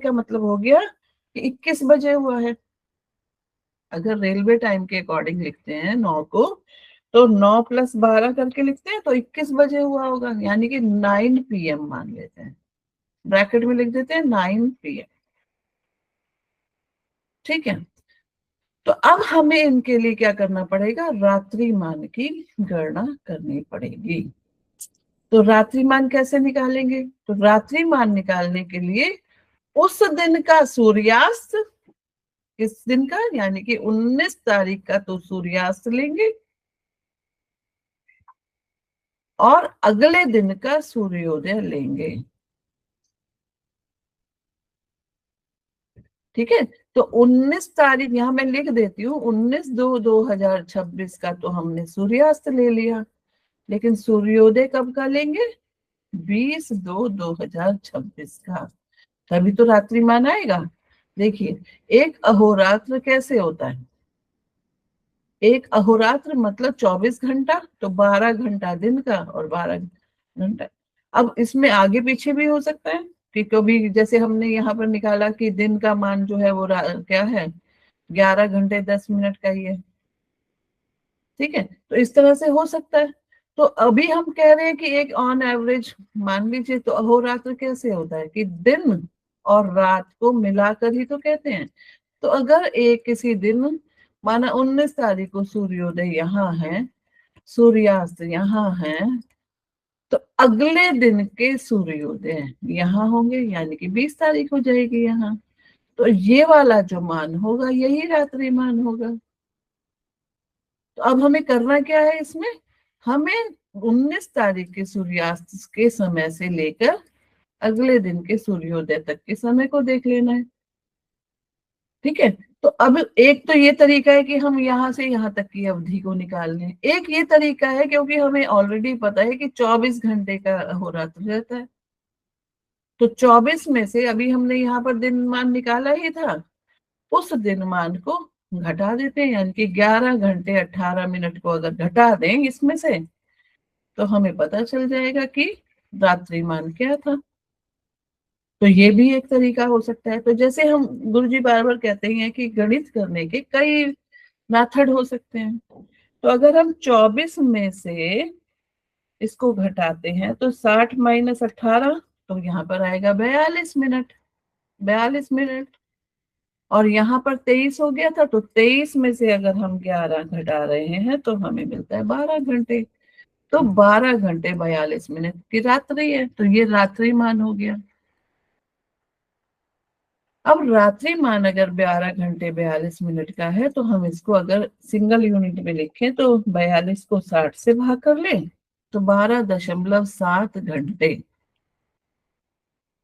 का मतलब हो गया कि 21 बजे हुआ है। अगर रेलवे टाइम के अकॉर्डिंग लिखते हैं 9 को, तो 9 + 12 करके लिखते हैं तो 21 बजे हुआ होगा, यानी कि 9 PM मान लेते हैं, ब्रैकेट में लिख देते हैं 9 PM। ठीक है, तो अब हमें इनके लिए क्या करना पड़ेगा, रात्रि मान की गणना करनी पड़ेगी। तो रात्रि मान कैसे निकालेंगे, तो रात्रि मान निकालने के लिए उस दिन का सूर्यास्त, किस दिन का, यानी कि 19 तारीख का तो सूर्यास्त लेंगे, और अगले दिन का सूर्योदय लेंगे। ठीक है, तो 19 तारीख यहां मैं लिख देती हूँ, 19/2/2026 का तो हमने सूर्यास्त ले लिया, लेकिन सूर्योदय कब का लेंगे, 20/2/2026 का, तभी तो रात्रि मान आएगा। देखिए, एक अहोरात्र कैसे होता है, एक अहोरात्र मतलब 24 घंटा, तो 12 घंटा दिन का और 12 घंटा। अब इसमें आगे पीछे भी हो सकता है कि कभी, जैसे हमने यहाँ पर निकाला कि दिन का मान जो है वो क्या है, 11 घंटे 10 मिनट का ही है। ठीक है, तो इस तरह से हो सकता है। तो अभी हम कह रहे हैं कि एक ऑन एवरेज मान लीजिए, तो अहोरात्र कैसे होता है कि दिन और रात को मिलाकर ही तो कहते हैं। तो अगर एक किसी दिन, माना 19 तारीख को सूर्योदय यहाँ है, सूर्यास्त यहाँ है, तो अगले दिन के सूर्योदय यहाँ होंगे, यानी कि 20 तारीख हो जाएगी यहाँ। तो ये वाला जो मान होगा यही रात्रि मान होगा। तो अब हमें करना क्या है इसमें, हमें 19 तारीख के सूर्यास्त के समय से लेकर अगले दिन के सूर्योदय तक के समय को देख लेना है। ठीक है, तो अब एक तो ये तरीका है कि हम यहां से यहां तक की अवधि को निकाल लें, एक ये तरीका है क्योंकि हमें ऑलरेडी पता है कि 24 घंटे का अहोरात्र रहता है, तो 24 में से अभी हमने यहाँ पर दिनमान निकाला ही था, उस दिनमान को घटा देते हैं, यानी कि 11 घंटे 18 मिनट को अगर घटा दें इसमें से, तो हमें पता चल जाएगा कि रात्रिमान क्या था। तो ये भी एक तरीका हो सकता है। तो जैसे हम गुरुजी बार बार कहते हैं कि गणित करने के कई मेथड हो सकते हैं, तो अगर हम 24 में से इसको घटाते हैं तो 60 - 18, तो यहाँ पर आएगा 42 मिनट, 42 मिनट। और यहाँ पर 23 हो गया था, तो 23 में से अगर हम 11 घटा रहे हैं तो हमें मिलता है 12 घंटे। तो 12 घंटे 42 मिनट की रात्रि है, तो ये रात्रि मान हो गया। अब रात्रि मान अगर 12 घंटे 42 मिनट का है, तो हम इसको अगर सिंगल यूनिट में लिखें तो 42 को 60 से भाग कर लें तो 12.7 घंटे।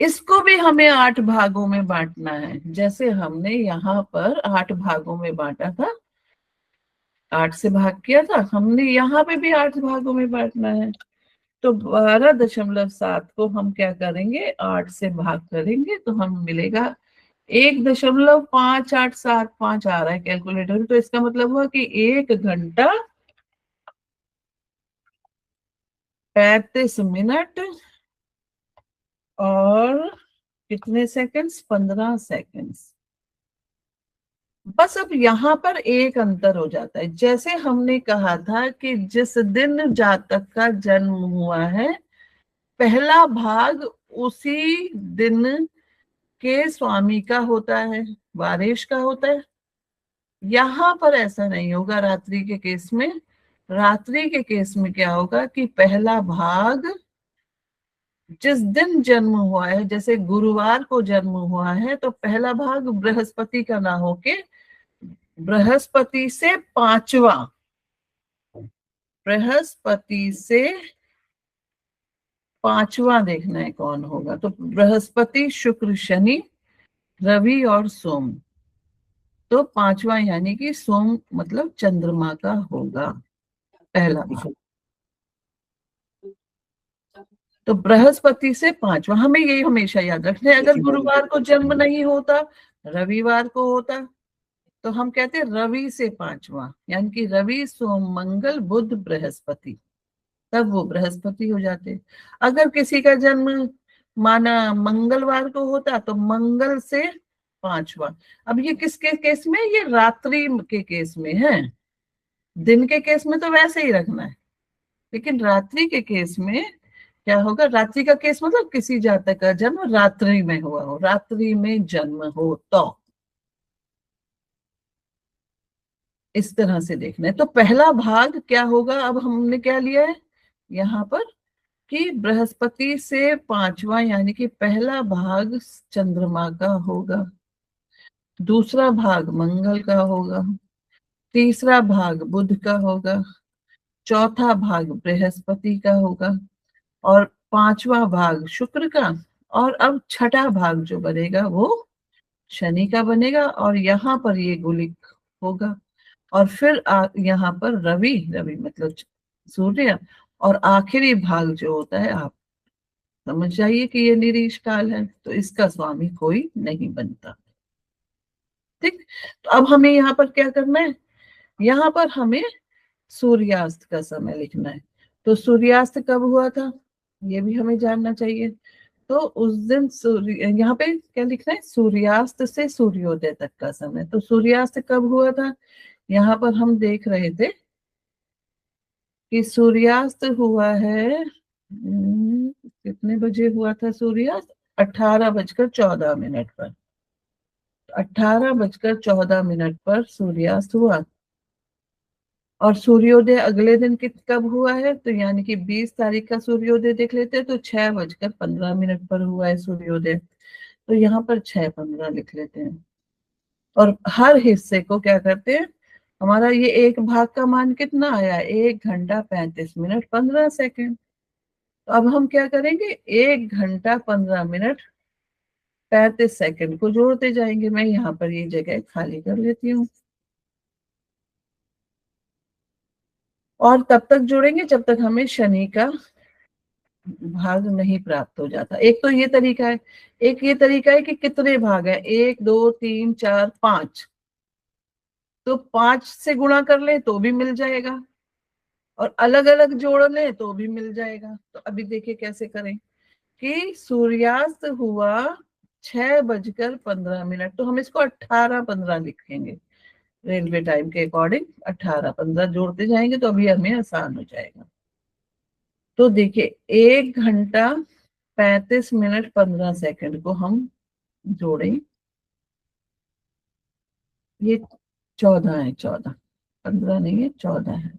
इसको भी हमें 8 भागों में बांटना है, जैसे हमने यहाँ पर 8 भागों में बांटा था, 8 से भाग किया था, हमने यहाँ पे भी 8 भागों में बांटना है। तो 12.7 को हम क्या करेंगे, 8 से भाग करेंगे तो हम मिलेगा 1.5875 आ रहा है कैलकुलेटर में। तो इसका मतलब हुआ कि 1 घंटा 35 मिनट और कितने सेकंड्स, 15 सेकंड्स। बस अब यहाँ पर एक अंतर हो जाता है, जैसे हमने कहा था कि जिस दिन जातक का जन्म हुआ है, पहला भाग उसी दिन के स्वामी का होता है, वारिश का होता है। यहाँ पर ऐसा नहीं होगा रात्रि के केस में। रात्रि के केस में क्या होगा कि पहला भाग जिस दिन जन्म हुआ है, जैसे गुरुवार को जन्म हुआ है, तो पहला भाग बृहस्पति का ना होके बृहस्पति से पांचवा, बृहस्पति से पांचवा देखना है कौन होगा। तो बृहस्पति शुक्र शनि रवि और सोम, तो पांचवा यानी कि सोम मतलब चंद्रमा का होगा पहला भाग। तो बृहस्पति से पांचवा, हमें यही हमेशा याद रखना है। अगर गुरुवार को जन्म नहीं होता, रविवार को होता, तो हम कहते हैं रवि से पांचवा, यानी कि रवि सोम मंगल बुध बृहस्पति, तब वो बृहस्पति हो जाते। अगर किसी का जन्म माना मंगलवार को होता तो मंगल से पांचवा। अब ये किसके केस में, ये रात्रि के केस में है। दिन के केस में तो वैसे ही रखना है, लेकिन रात्रि के केस में क्या होगा, रात्रि का केस मतलब किसी जातक का जन्म रात्रि में हुआ हो, रात्रि में जन्म हो तो इस तरह से देखना है। तो पहला भाग क्या होगा, अब हमने क्या लिया है यहाँ पर कि बृहस्पति से पांचवा, यानी कि पहला भाग चंद्रमा का होगा, दूसरा भाग मंगल का होगा, तीसरा भाग बुध का होगा, चौथा भाग बृहस्पति का होगा, और पांचवा भाग शुक्र का, और अब छठा भाग जो बनेगा वो शनि का बनेगा, और यहाँ पर ये गुलिक होगा, और फिर यहाँ पर रवि, रवि मतलब सूर्य, और आखिरी भाग जो होता है, आप समझ जाइए कि ये निरीश काल है, तो इसका स्वामी कोई नहीं बनता। ठीक, तो अब हमें यहाँ पर क्या करना है, यहाँ पर हमें सूर्यास्त का समय लिखना है। तो सूर्यास्त कब हुआ था ये भी हमें जानना चाहिए। तो उस दिन सूर्य, यहाँ पे क्या लिखना है, सूर्यास्त से सूर्योदय तक का समय। तो सूर्यास्त कब हुआ था, यहाँ पर हम देख रहे थे कि सूर्यास्त हुआ है, कितने बजे हुआ था सूर्यास्त, 18:14 पर। 18:14 पर सूर्यास्त हुआ, और सूर्योदय अगले दिन कब हुआ है, तो यानी कि 20 तारीख का सूर्योदय देख लेते हैं, तो 6:15 पर हुआ है सूर्योदय। तो यहाँ पर 6:15 लिख लेते हैं, और हर हिस्से को क्या करते हैं, हमारा ये एक भाग का मान कितना आया, 1 घंटा 35 मिनट 15 सेकेंड। तो अब हम क्या करेंगे, 1 घंटा 15 मिनट 35 सेकेंड को जोड़ते जाएंगे। मैं यहाँ पर ये जगह खाली कर लेती हूँ, और तब तक जोड़ेंगे जब तक हमें शनि का भाग नहीं प्राप्त हो जाता। एक तो ये तरीका है, एक ये तरीका है कि कितने भाग है, 1 2 3 4 5, तो 5 से गुणा कर ले तो भी मिल जाएगा, और अलग अलग जोड़ ले तो भी मिल जाएगा। तो अभी देखिए कैसे करें कि सूर्यास्त हुआ 6:15, तो हम इसको 18:15 लिखेंगे, रेलवे टाइम के अकॉर्डिंग 18:15 जोड़ते जाएंगे तो अभी हमें आसान हो जाएगा। तो देखिए 1 घंटा 35 मिनट 15 सेकेंड को हम जोड़ें, ये 14 है, 14, 15 नहीं है, 14 है,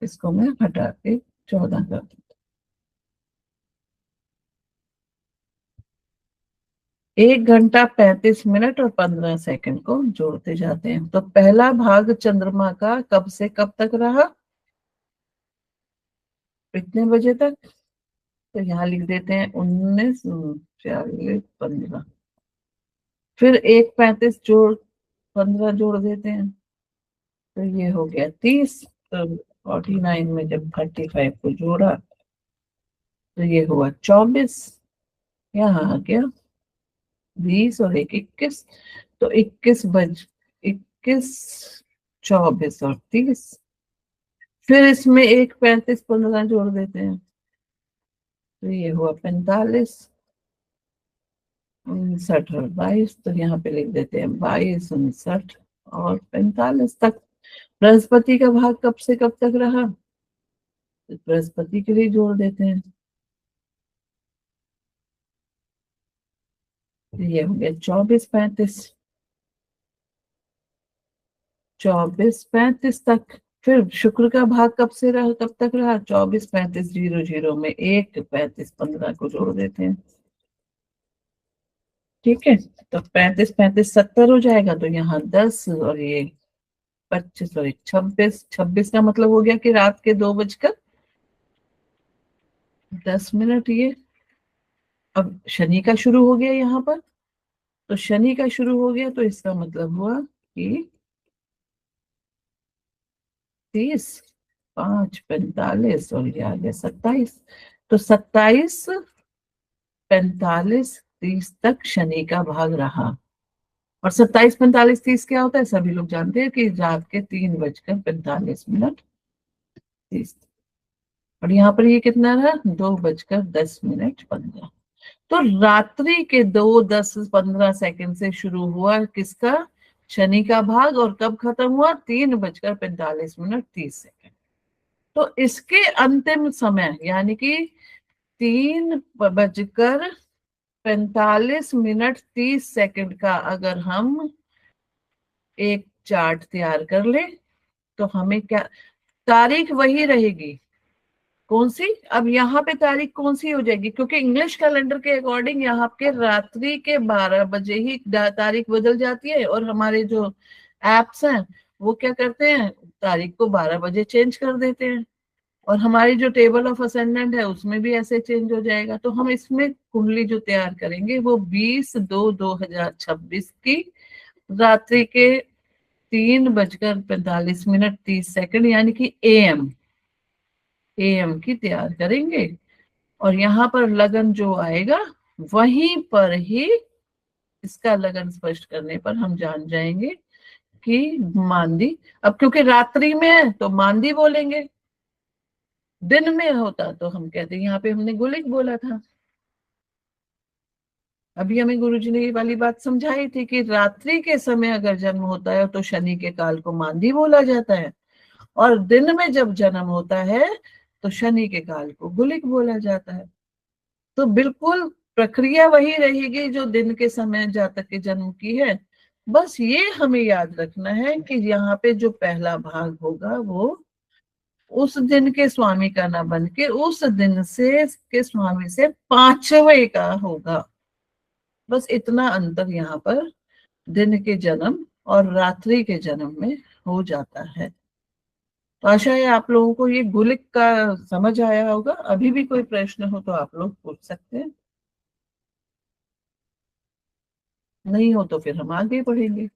इसको मैं हटा के 14 कर दूं। 1 घंटा 35 मिनट और 15 सेकेंड को जोड़ते जाते हैं। तो पहला भाग चंद्रमा का कब से कब तक रहा, इतने बजे तक, तो यहाँ लिख देते हैं 19 40 15, फिर 1:35 जोड़ 15 जोड़ देते हैं, तो ये हो गया 30। तो 49 में जब 35 को जोड़ा तो ये हुआ 24, यहाँ आ गया 20 और 1 21, तो 21 24 और 30, फिर इसमें 1 35 15 जोड़ देते हैं, तो ये हुआ 45, 59 और 22, तो यहाँ पे लिख देते हैं 22 59 और 45 तक। बृहस्पति का भाग कब से कब तक रहा, तो बृहस्पति के लिए जोड़ देते हैं, तो ये हो गया 24 35 तक। फिर शुक्र का भाग कब से रहा कब तक रहा, 24 35 00 में 1 35 15 को जोड़ देते हैं, ठीक है। तो 35 35 70 हो जाएगा, तो यहाँ 10 और ये 25 और 26, 26 का मतलब हो गया कि रात के 2:10 ये। अब शनि का शुरू हो गया यहाँ पर, तो शनि का शुरू हो गया तो इसका मतलब हुआ कि 30 5 45 और ये आ गया 27, तो 27 45 30 तक शनि का भाग रहा। और 27 45 30 क्या होता है, सभी लोग जानते हैं कि रात के 3:45 30। और यहाँ पर ये कितना रहा, 2:10 तो रात्रि के 2:10 से शुरू हुआ किसका, शनि का भाग, और कब खत्म हुआ, 3:45 तो इसके अंतिम समय यानी कि 3:45 का अगर हम एक चार्ट तैयार कर ले तो हमें क्या, तारीख वही रहेगी, कौन सी, अब यहाँ पे तारीख कौन सी हो जाएगी, क्योंकि इंग्लिश कैलेंडर के अकॉर्डिंग यहाँ के रात्रि के 12 बजे ही तारीख बदल जाती है, और हमारे जो एप्स हैं वो क्या करते हैं, तारीख को 12 बजे चेंज कर देते हैं, और हमारी जो टेबल ऑफ असेंडेंट है उसमें भी ऐसे चेंज हो जाएगा। तो हम इसमें कुंडली जो तैयार करेंगे वो 20/2/2026 की रात्रि के 3:45 यानी कि एएम की तैयार करेंगे, और यहाँ पर लगन जो आएगा वहीं पर ही इसका लगन स्पष्ट करने पर हम जान जाएंगे कि मांदी, अब क्योंकि रात्रि में है तो मांदी बोलेंगे, दिन में होता तो हम कहते हैं, यहाँ पे हमने गुलिक बोला था। अभी हमें गुरुजी ने ये वाली बात समझाई थी कि रात्रि के समय अगर जन्म होता है तो शनि के काल को मांदी बोला जाता है, और दिन में जब जन्म होता है तो शनि के काल को गुलिक बोला जाता है। तो बिल्कुल प्रक्रिया वही रहेगी जो दिन के समय जातक के जन्म की है, बस ये हमें याद रखना है कि यहाँ पे जो पहला भाग होगा वो उस दिन के स्वामी का ना बन के उस दिन से के स्वामी से 5वें का होगा। बस इतना अंतर यहाँ पर दिन के जन्म और रात्रि के जन्म में हो जाता है। तो आशा है आप लोगों को ये गुलिक का समझ आया होगा। अभी भी कोई प्रश्न हो तो आप लोग पूछ सकते हैं, नहीं हो तो फिर हम आगे बढ़ेंगे।